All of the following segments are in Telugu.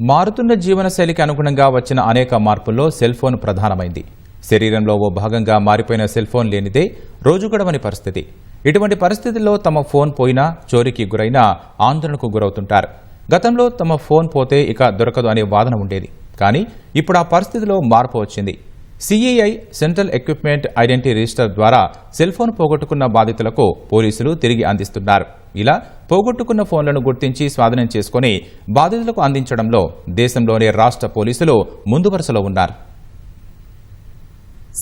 మారుతున్న జీవనశైలికి అనుగుణంగా వచ్చిన అనేక మార్పుల్లో సెల్ ఫోన్ ప్రధానమైంది. శరీరంలో ఓ భాగంగా మారిపోయిన సెల్ ఫోన్ లేనిదే రోజు గడవని పరిస్థితి. ఇటువంటి పరిస్థితుల్లో తమ ఫోన్ పోయినా, చోరీకి గురైనా ఆందోళనకు గురవుతుంటారు. గతంలో తమ ఫోన్ పోతే ఇక దొరకదు అనే వాదన ఉండేది. కానీ ఇప్పుడు ఆ పరిస్థితిలో మార్పు వచ్చింది. CII central equipment identity register ద్వారా సెల్ ఫోన్ పోగొట్టుకున్న బాధితులకు పోలీసులు తిరిగి అందిస్తున్నారు. ఇలా పోగొట్టుకున్న ఫోన్లను గుర్తించి స్వాధీనం చేసుకుని బాధితులకు అందించడంలో దేశంలోని రాష్ట్ర పోలీసులు ముందు వరుసలో ఉన్నారు.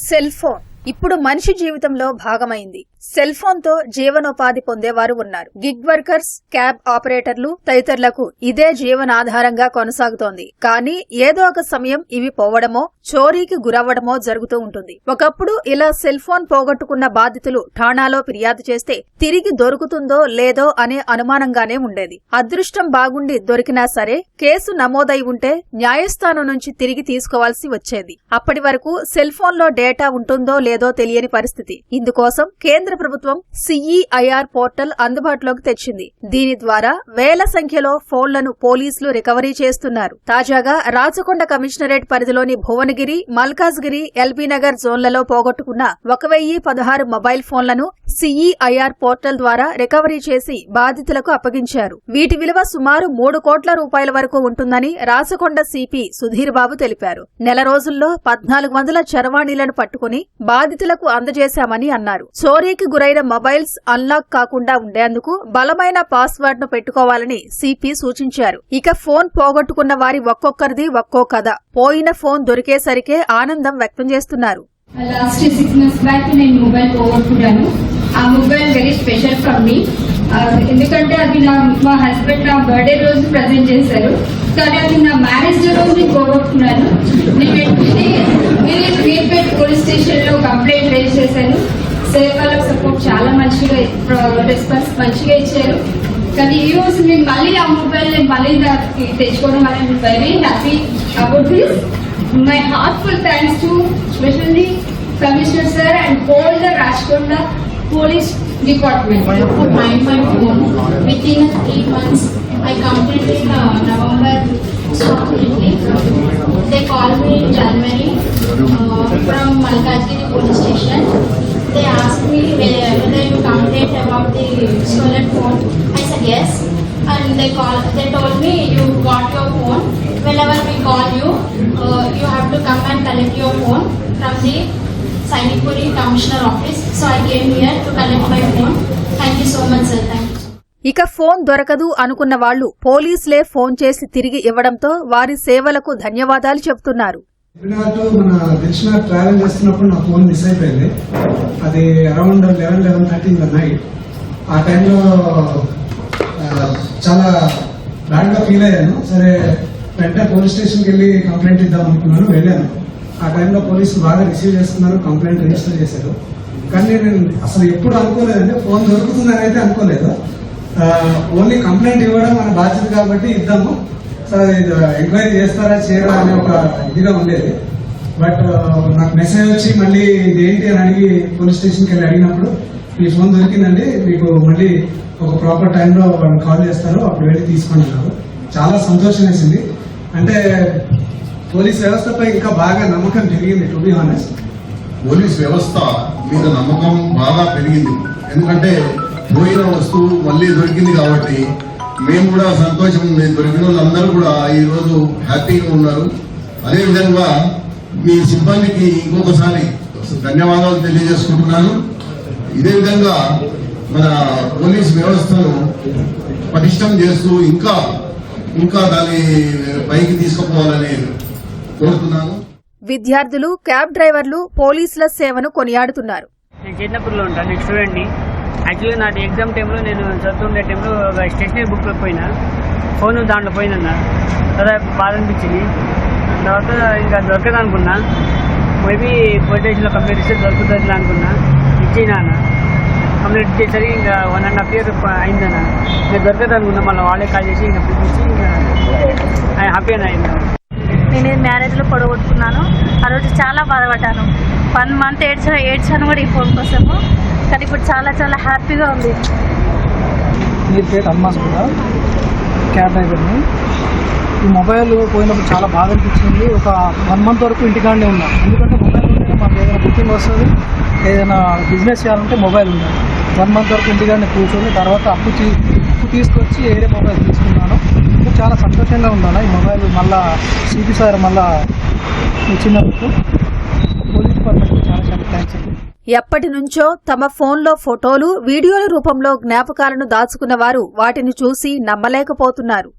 సెల్ ఫోన్ ఇప్పుడు మనిషి జీవితంలో భాగమైంది. సెల్ ఫోన్ తో జీవనోపాధి పొందేవారు ఉన్నారు. గిగ్ వర్కర్స్, క్యాబ్ ఆపరేటర్లు తదితరులకు ఇదే జీవనాధారంగా కొనసాగుతోంది. కానీ ఏదో ఒక సమయం ఇవి పోవడమో, చోరీకి గురవ్వడమో జరుగుతూ ఉంటుంది. ఒకప్పుడు ఇలా సెల్ ఫోన్ పోగొట్టుకున్న బాధితులు ఠాణాలో ఫిర్యాదు చేస్తే తిరిగి దొరుకుతుందో లేదో అనే అనుమానంగానే ఉండేది. అదృష్టం బాగుండి దొరికినా సరే కేసు నమోదై ఉంటే న్యాయస్థానం నుంచి తిరిగి తీసుకోవాల్సి వచ్చేది. అప్పటి వరకు సెల్ ఫోన్ లో డేటా ఉంటుందో లేదో తెలియని పరిస్థితి. ఇందుకోసం కేంద్ర ప్రభుత్వం సిఈఐఆర్ పోర్టల్ అందుబాటులోకి తెచ్చింది. దీని ద్వారా వేల సంఖ్యలో ఫోన్లను పోలీసులు రికవరీ చేస్తున్నారు. తాజాగా రాచకొండ కమిషనరేట్ పరిధిలోని భువనగిరి, మల్కాజ్గిరి, ఎల్బీనగర్ జోన్లలో పోగొట్టుకున్న 1016 మొబైల్ ఫోన్లను సిఈఐఆర్ పోర్టల్ ద్వారా రికవరీ చేసి బాధితులకు అప్పగించారు. వీటి విలువ సుమారు 3 కోట్ల రూపాయల వరకు ఉంటుందని రాచకొండ సిపి సుధీర్ బాబు తెలిపారు. నెల రోజుల్లో 1400 చరవాణీలను పట్టుకుని బాధితులకు అందజేశామని అన్నారు. చోరీకి గురైన మొబైల్స్ అన్లాక్ కాకుండా ఉండేందుకు బలమైన పాస్వర్డ్ ను పెట్టుకోవాలని సిపి సూచించారు. ఇక ఫోన్ పోగొట్టుకున్న వారి ఒక్కొక్కరిది ఒక్కో కథ. పోయిన ఫోన్ దొరికేసరికే ఆనందం వ్యక్తం చేస్తున్నారు. లాస్ట్ 6 months బ్యాక్ నేను మొబైల్ పోగొట్టుకున్నాను. ఆ mobile very special for me. ఎందుకంటే అది మా హస్బెండ్ నా బర్త్డే రోజు ప్రజెంట్ చేశారు. కానీ అది నా మ్యారేజ్ డే రోజు నేను పోగొట్టుకున్నాను. నేను మీర్పేట్ పోలీస్ స్టేషన్ లో కంప్లైంట్ రేజ్ చేశాను. సార్ వాళ్ళకి సపోర్ట్ చాలా మంచిగా, రెస్పాన్స్ మంచిగా ఇచ్చారు. కానీ ఈ రోజు నేను మళ్ళీ ఆ మొబైల్ మళ్ళీ తెచ్చుకోవడం వల్ల very happy about this. My heartful thanks to specially commissioner sir and all the Rajkonda police department. Find my phone within 3 months. I completed November completely. They called me in January from Malkajgiri police station. They asked me whether you complained about the stolen phone. I said yes, and they told me you got your phone. Whenever we call you, you have to come and collect your phone from the Sainikpuri Commissioner office. So I came here to collect my phone. Thank you so much, sir. Thank you. ఇక ఫోన్ దొరకదు అనుకున్న వాళ్లు పోలీసులే ఫోన్ చేసి తిరిగి ఇవ్వడంతో వారి సేవలకు ధన్యవాదాలు చెబుతున్నారు. మన దిల్షుక్ ట్రావెల్ చేస్తున్నప్పుడు నా ఫోన్ మిస్ అయిపోయింది. అది అరౌండ్ 11:30 ఇన్ ద నైట్. ఆ టైంలో చాలా బ్యాడ్ గా ఫీల్ అయ్యాను. సరే వెంటనే పోలీస్ స్టేషన్కి వెళ్ళి కంప్లైంట్ ఇద్దాం అనుకున్నాను, వెళ్ళాను. ఆ టైంలో పోలీసులు బాగా రిసీవ్ చేసుకున్నారు, కంప్లైంట్ రిజిస్టర్ చేశారు. కానీ నేను అసలు ఎప్పుడు అనుకోలేదంటే ఫోన్ దొరుకుతుందని అయితే అనుకోలేదు. ఓన్లీ కంప్లైంట్ ఇవ్వడం మన బాధ్యత కాబట్టి ఇద్దాము, ఎంక్వైరీ చేస్తారా చేయరా అనే ఒక ఇదిగా ఉండేది. బట్ నాకు మెసేజ్ వచ్చి మళ్ళీ ఇదేంటి అని అడిగి పోలీస్ స్టేషన్కి వెళ్ళి అడిగినప్పుడు మీ ఫోన్ దొరికిందండి, మీకు మళ్ళీ ఒక ప్రాపర్ టైంలో వాళ్ళు కాల్ చేస్తారు, అప్పుడు వెళ్ళి తీసుకోండి అన్నారు. చాలా సంతోషం వేసింది. అంటే పోలీస్ వ్యవస్థపై ఇంకా బాగా నమ్మకం పెరిగింది. టు బి హానెస్ట్, పోలీస్ వ్యవస్థ మీద నమ్మకం బాగా పెరిగింది. ఎందుకంటే పోయిన వస్తువు మళ్ళీ దొరికింది కాబట్టి మేము కూడా సంతోషం ఉంది. దొరికిన వాళ్ళందరూ కూడా ఈ రోజు హ్యాపీగా ఉన్నారు. అదేవిధంగా మీ సిబ్బందికి ఇంకొకసారి ధన్యవాదాలు తెలియజేసుకుంటున్నాను. ఇదే విధంగా మన పోలీస్ వ్యవస్థను పటిష్టం చేస్తూ ఇంకా దాన్ని పైకి తీసుకుపోవాలని కోరుతున్నాను. విద్యార్థులు, క్యాబ్ డ్రైవర్లు పోలీసుల సేవను కొనియాడుతున్నారు. నేను చిన్నపూర్లో ఉంటాను, నేను స్టూడెంట్ని. యాక్చువల్గా నా ఎగ్జామ్ టైంలో నేను చదువుతుండే టైంలో ఒక స్టేషనరీ బుక్లో పోయినా, ఫోన్ దాంట్లో పోయిందన్న. తర్వాత బాధ అనిపించింది. తర్వాత ఇంకా దొరకదు అనుకున్నా. మేబీ పోలీస్ స్టేషన్లో కంప్లైంట్ ఇస్తే దొరుకుతుంది అనుకున్నా. ఇచ్చేనా అన్న, కంప్లైంట్ ఇచ్చేసరికి ఇంకా 1.5 years అయిందన్న. నేను దొరకదు అనుకున్నా. మళ్ళీ వాళ్ళే కాల్ చేసి ఇంకా పిలిపించి ఇంకా హ్యాపీ అని అయింది. నేను మ్యారేజ్లో పొడగొట్టుకున్నాను. ఆ రోజు చాలా బాధపడ్డాను. 1 month ఏడ్చాను కూడా ఈ ఫోన్ కోసము. కానీ ఇప్పుడు చాలా చాలా హ్యాపీగా ఉంది. మీరు పేరు అమ్మాస్ కూడా క్యాబ్ డ్రైవర్ని. ఈ మొబైల్ పోయినప్పుడు చాలా బాధ అనిపించింది. ఒక 1 month వరకు ఇంటికాడనే ఉన్నాను. ఎందుకంటే మొబైల్ ఉంటే మాకు ఏదైనా బుకింగ్ వస్తుంది, ఏదైనా బిజినెస్ చేయాలంటే మొబైల్ ఉండాలి. 1 month వరకు ఇంటికాడనే కూర్చొని తర్వాత అప్పు తీసుకొచ్చి వేరే మొబైల్ తీసుకున్నాను. చాలా సంతోషంగా ఉన్నాను. ఈ మొబైల్ మళ్ళా సిపి సార్ మళ్ళా ఇచ్చినందుకు పోలీస్ డిపార్ట్మెంట్కి చాలా చాలా థ్యాంక్స్ అండి. ఎప్పటి నుంచో తమ ఫోన్లో ఫోటోలు, వీడియోల రూపంలో జ్ఞాపకాలను దాచుకున్న వారు వాటిని చూసి నమ్మలేకపోతున్నారు.